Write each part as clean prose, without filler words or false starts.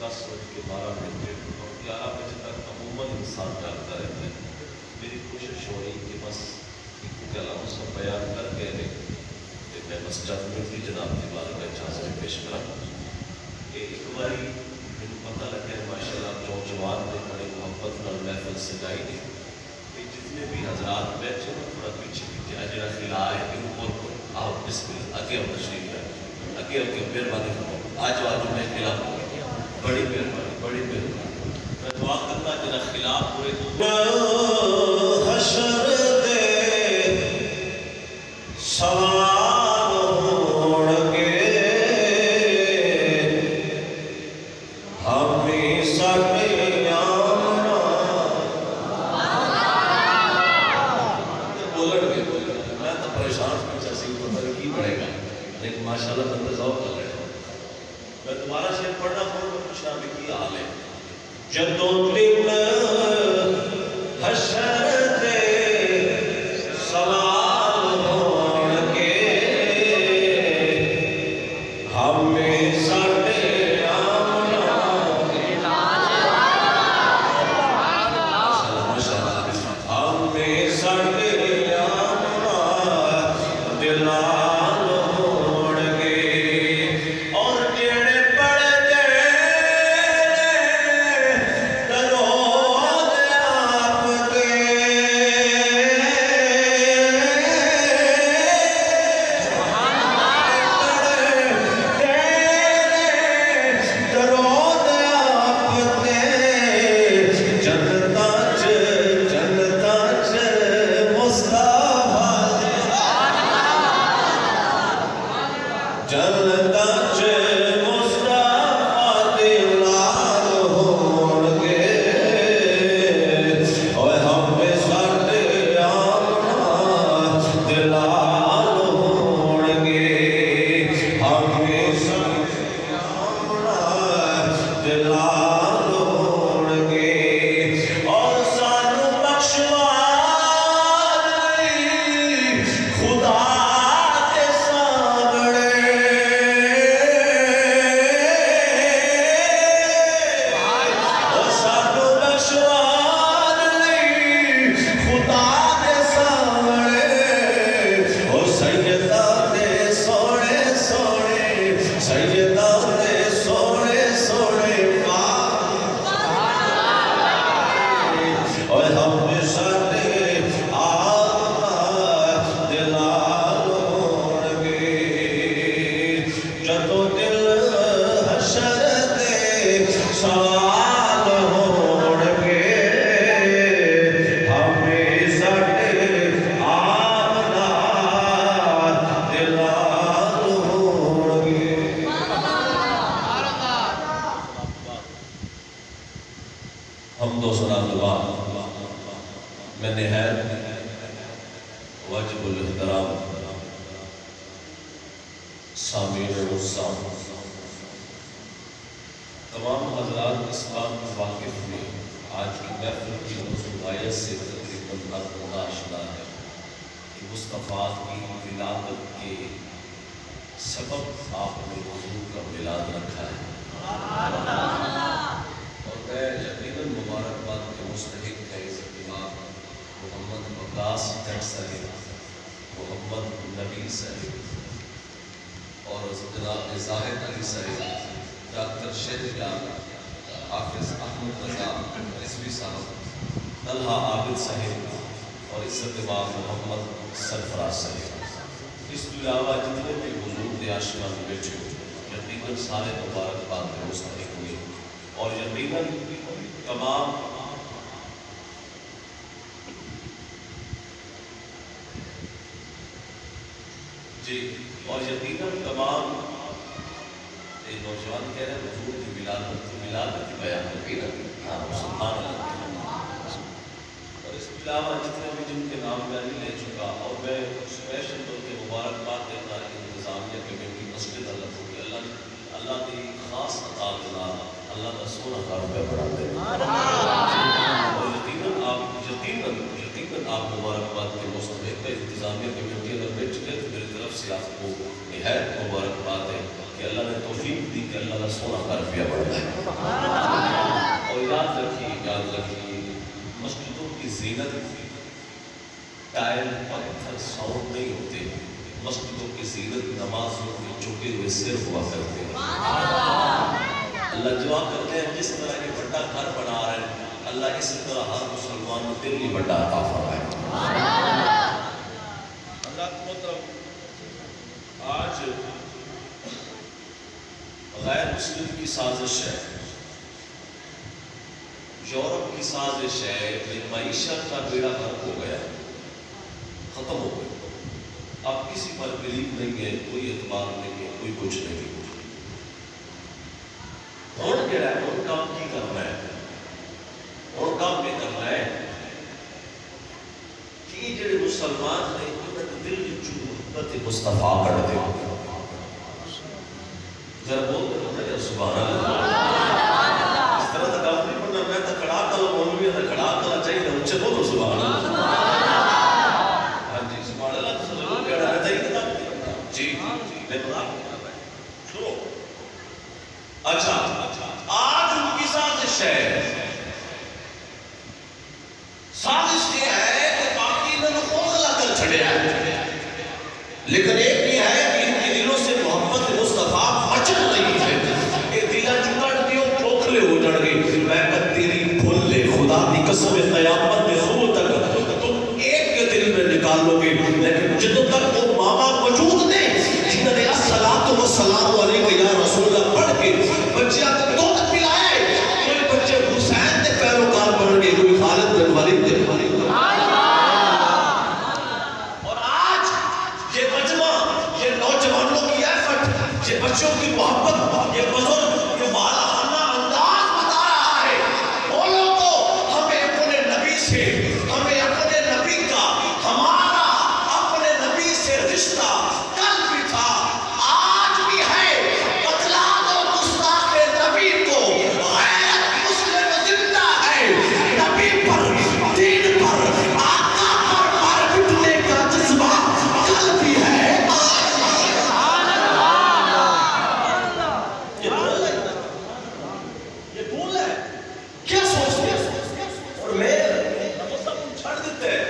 10 بج کے 12 گھنٹے اور 11 بجے تک عموماً انسان جاگتا رہتا ہے. میری کوشش ہو رہی کہ بس ایک کلام سب بیان کر کے میں بس چند منٹ کی جناب کی بات کا اجازت پیش کرا کہ ایک باری میرے پتہ لگا ہے ماشاء اللہ نوجوان نے بڑے محبت نال محفل سجائی دی کہ جتنے بھی حضرات بیٹھے نا تھوڑا پیچھے پیچھے اجرا خلا ہے کہ اوپر کو آؤ بسم اللہ اگے آؤ تشریف ہے اگے اگے مہربانی کرو آج میں خلاف بڑی مہربانی میں دعا کرتا جرا خلاف ہوئے حشر دے سوال ہون گے ہمیں ساڑھے آمنا بولن گے میں تو پریشان پوچھا سی تو میرے کی پڑے گا لیکن ماشاءاللہ بندہ ذوق کر رہے ہیں میں دوبارہ شعر پڑھنا پڑھوں میں پوچھنا بھی کی حال ہے جدوں دل حشر دے سوال ہون گے ہمیں ساڑھے آمنا ہمیں ساڑھے آمنا دلال ہون گے اور جڑے پڑھ دے حمد و ثنا دعا میں نہایت واجب الاحترام سامعین السلام تمام حضرات اس بات میں واقف ہوئے آج کی محفل کی موضوعیت سے تقریباً ہر آشنا ہے کہ مصطفیٰ کی ولادت کے سبب آپ نے حضور کا میلاد رکھا ہے اور میں یقیناً مبارکباد کے مستحق ہے اس امام محمد عباس جٹ صاحب محمد نبی صاحب اور جناب زاہد علی صاحب ڈاکٹر شہریار حافظ احمد رضا رضوی صاحب طلحہ عابد صاحب اور عزت امام محمد سرفراز صاحب اس کے علاوہ جتنے بھی بزرگ عاشقاں میں بیٹھے یقیناً سارے مبارکباد میں مستحق ہوئے اور یقیناً تمام تمام نوجوان کہہ رہے ہیں حضور کی ولادت کی بیان ہوگی نا سبحان اللہ اور اس کے علاوہ جتنے بھی جن کے نام میں لے چکا اور میں اسپیشل طور پہ مبارکباد دیتا ہے انتظامیہ کمیٹی مسجد اللہ کی خاص عطا اللہ کا سونا کاروبار بڑھا دے اور یقیناً آپ مبارکباد کے مستحق ہے انتظامیہ کمیٹی اگر بیٹھ چکے تو میری طرف سے آپ کو نہایت مبارکباد ہے کہ اللہ نے توفیق دی کہ اللہ کا سونا کاروبار بڑھتا ہے اور یاد رکھیے مسجدوں کی زینت ٹائل پتھر ساؤنڈ نہیں ہوتے، مسجدوں کی زینت نمازوں کے جھکے ہوئے سر ہوا کرتے ہیں۔ اللہ دعا کرتے ہیں جس طرح یہ بڑا گھر بنا رہے ہیں اللہ اسی طرح ہر مسلمان کو دل ہی بڑا عطا فرمائے۔ اللہ مطلب آج غیر مسلم کی سازش ہے، یورپ کی سازش ہے، معیشت کا بیڑا غرق ہو گیا، ختم ہو گیا، اب کسی پر بلیف نہیں ہے، کوئی اعتبار نہیں ہے، کوئی کچھ نہیں ہے۔ اور کیا ہے اور کام کی کرنا ہے اور کام میں کرنا ہے کہ جڑے مسلمان نے انہیں دل جو محبت مصطفیٰ کر دے ذرا بول دے یا سبحان اللہ۔ اس طرح تک آپ نہیں پڑھنا میں تو کھڑا کلا مولوی ہے کھڑا کلا چاہیے اچھے بولو سبحان اللہ۔ ہاں جی سبحان اللہ تو ضرور کہنا ہے چاہیے جی میں بتا سنو۔ اچھا آج ان کی سازش ہے، سازش یہ ہے کہ باقی انہوں نے خوخلا کر چھڑے ہیں، لیکن ایک یہ ہے کہ ان کے دلوں سے محبت مصطفیٰ مچل نہیں ہے۔ یہ دلہ چکڑ دیو کھوکھلے ہو جڑ گئی، میں کہت تیری کھل لے خدا دی قسم قیامت میں صبح تک تم ایک کے دل میں نکالو گے، لیکن جدوں تک وہ ماما موجود نہیں جنہوں نے الصلاۃ والسلام علیہ یا رسول اللہ پڑھ کے بچیاں دودھ پلائے، کوئی بچے حسین دے پیروکار بن گئے، کوئی خالد بن ولید دے اور آج یہ مجمع یہ نوجوانوں کی ایفٹ یہ بچوں کی محبت یہ بزرگ جو بالہانہ انداز بتا رہا ہے بولو تو ہمیں اپنے نبی سے ہمیں اپنے نبی کا ہمارا اپنے نبی سے رشتہ کل بھی تھا آج بھی ہے۔ بتلا دو گستاخ نبی کو غیرت مسلم زندہ ہے، نبی پر دین پر آقا پر مر پٹنے کا جذبہ کل بھی ہے آج بھی ہے۔ یہ بول ہے کیا سوچتے ہیں اور میں وہ سب چھڑ دیتے ہیں۔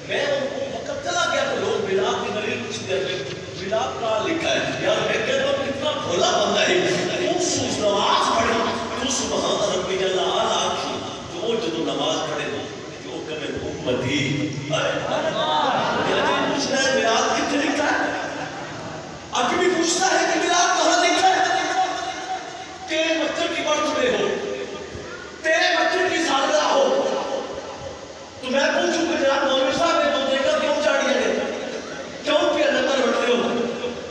میں ان کو وقت چلا گیا تو لوگ ملاپ کی دلیل پوچھتے ہیں ملاپ کہاں لکھا ہے یار میں کہتا ہوں کتنا بھولا بندہ ہے تو نماز پڑھی تو سبحان ربی اللہ اعلیٰ آکھی تو وہ جدو نماز پڑھے کہ وہ کمیں امتی میرا پوچھنا ہے ملاپ کتنے لکھا ہے ابھی بھی پوچھتا ہے کہ ملاپ کہاں لکھا ہے۔ تیرے بچے کی برتھ ڈے ہو تیرے بچے کی سالگرہ ہو تو میں پوچھوں کہ جناب مولوی صاحب نے تو دیکھا کیوں چاڑیاں نے کیوں پیا نظر بڑھتے ہو؟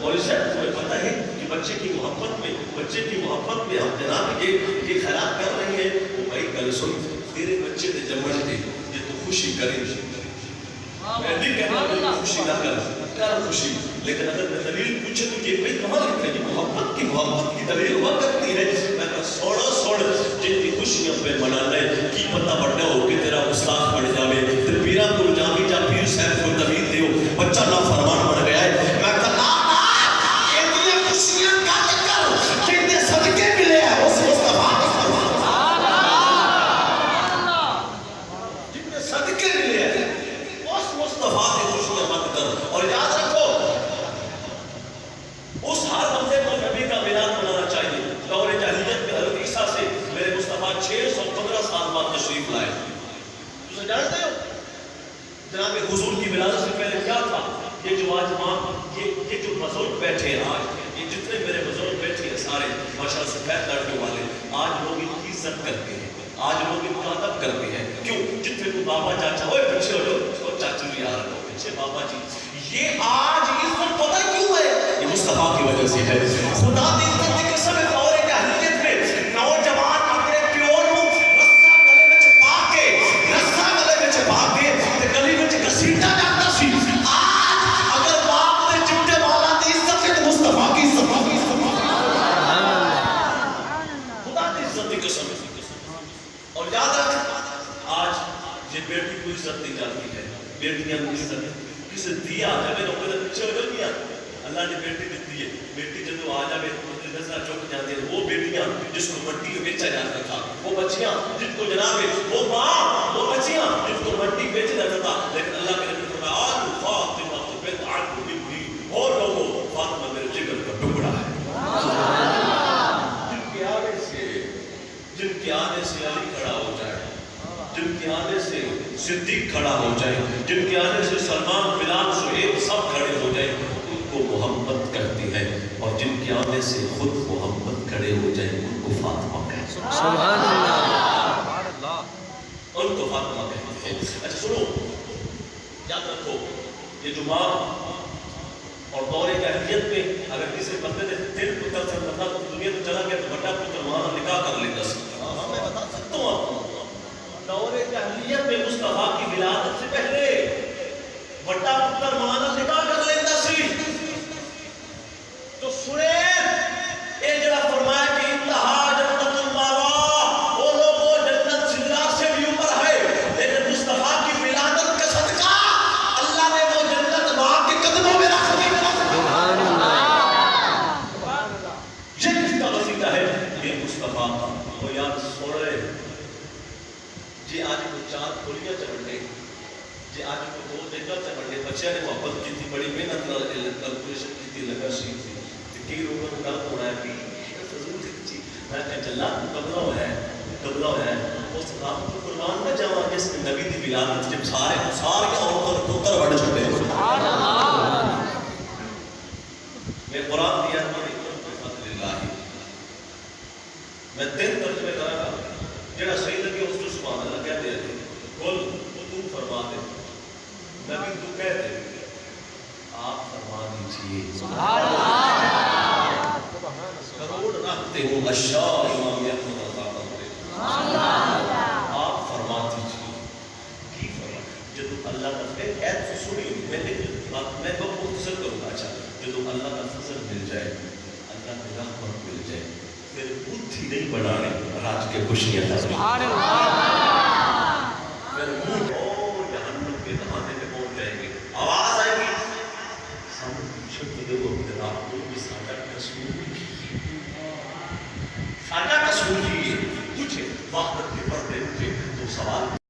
مولوی صاحب تمہیں پتہ ہے کہ بچے کی محبت میں ہم جناب یہ خیرات کر رہے ہیں وہ بھائی گل سن تیرے بچے نے جمن دے یہ تو خوشی کریں میں نہیں کہتا کہ خوشی نہ کر خوشی لیکن اگر میں دلیل پوچھے تو یہ بھائی کہاں لکھا ہے محبت کی دلیل ہوا کرتی ہے میں کہا سوڑ جن کی خوشیاں پہ منانا ہے کی پتہ بڑھنا ہو کہ تیرا گستاخ بڑھ جاوے تیر پیرا کو جامی جا پیر صاحب کو تبید دیو بچہ نہ فرمان بڑھ گیا ہے۔ میں کہا نا یہ دنیا خوشیاں کا چکر جنہیں صدقے ملے ہیں اس مصطفیٰ جنہیں صدقے ملے ہیں اس مصطفیٰ کی خوشیاں مت کر اور یاد رکھو اس ہر بندے کو نبی کا میلاد منانا چاہیے۔ دور جاہلیت میں حضرت عیسیٰ سے میرے مصطفیٰ 615 سال بعد تشریف لائے تجھے جانتے ہو جناب حضور کی ولادت سے پہلے کیا تھا؟ یہ جو آج یہ جو بزرگ بیٹھے ہیں آج یہ جتنے میرے بزرگ بیٹھے ہیں سارے ماشاءاللہ سفید لڑکوں والے آج لوگ ان کی عزت کرتے ہیں آج لوگ ان کا ادب کرتے ہیں کیوں؟ جتنے کو بابا چاچا ہوئے پیچھے ہو لوگ چاچو بھی آ رہا ہو پیچھے بابا جی یہ آج عزت پتہ کیوں ہے؟ یہ مصطفیٰ کی وجہ سے ہے۔ خدا دی عزت کی قسم ہے دور جاہلیت میں نوجوان اپنے پیو نو رسا گلے وچ پا کے تے گلی وچ گھسیٹا جاتا سی۔ آج اگر باپ نے چمٹے والا دی عزت ہے تو مصطفیٰ کی عزت خدا دی عزت کی قسم ہے۔ اور یاد رکھ آج یہ بیٹی کو عزت دی جاتی ہے بیٹیاں کو عزت کسے دیا جب لوگوں نے پیچھے ہو گیا اللہ نے بیٹی دیتی ہے بیٹی جب آ جائے نظر چک جاتے ہیں وہ بیٹیاں جس کو مٹی میں بیچا جاتا تھا وہ بچیاں جن کو جناب وہ ماں وہ بچیاں جن کو مٹی بیچا جاتا تھا لیکن اللہ کے صدیق کھڑا ہو جائے، جن کے آنے سے سلمان، بلال، شعیب سب کھڑے ہو جائیں، ان کو محمد کہتے ہیں، اور جن کے آنے سے خود محمد کھڑے ہو جائیں ان کو فاطمہ کہتے ہیں۔ سبحان اللہ، ان کو فاطمہ کہتے ہیں۔ اچھا سنو، یاد رکھو، یہ جو ماں اور دور جاہلیت میں اگر کسی بندے نے دل پتر سے بندہ دنیا تو چلا گیا تو بڑا پتر وہاں نکاح کر لے گا۔ میں بتا سکتا ہوں آپ کو، دور جاہلیت میں مصطفیٰ کی ولادت سے پہلے بڑا پتر مانا نکاح کر لیتا سی۔ تو سنے یہ جڑا فرمایا کہ انتہا جنت الماوا، وہ لوگ وہ جنت سدرا سے بھی اوپر ہے، لیکن مصطفیٰ کی ولادت کا صدقہ اللہ نے وہ جنت ماں کے قدموں میں رکھ دی۔ سبحان اللہ، یہ کس کا وسیلہ ہے؟ یہ مصطفیٰ کا۔ وہ یاد سوڑے جی آج کو چاند کھولیاں چمڑے، جی آج کو دو دیکھا چمڑے، بچے نے محبت کی تھی، بڑی محنت کیلکولیشن کی تھی، لگا سیکھ تھی، کئی لوگوں نے کہا ہونا ہے کہ فضول تھی، میں کہا چلا قبلہ ہوا ہے، اس آپ کو قربان نہ جاؤں جس میں نبی دی ولادت جب سارے عورتوں پتر بڑھ چھوٹے۔ میں قرآن دیا فضل اللہ، میں 3 ترجمے کرا گا، جڑا صحیح لگے اس کو سبحان اللہ کہہ دے، کل تو فرما دے، نبی تو کہہ دے، آپ فرما دیجئے۔ سبحان اللہ، کروڑ رکھتے ہو اشیاء امام احمد رضا اللہ، آپ فرما دیجئے کی فرما، جب اللہ کا فضل ہے تو سنی، میں بہت مختصر کروں گا۔ اچھا جب اللہ کا فضل مل جائے، اللہ کی رحمت مل جائے، پھر بدھی نہیں بڑھانے راج کے خوشیاں۔ سبحان اللہ۔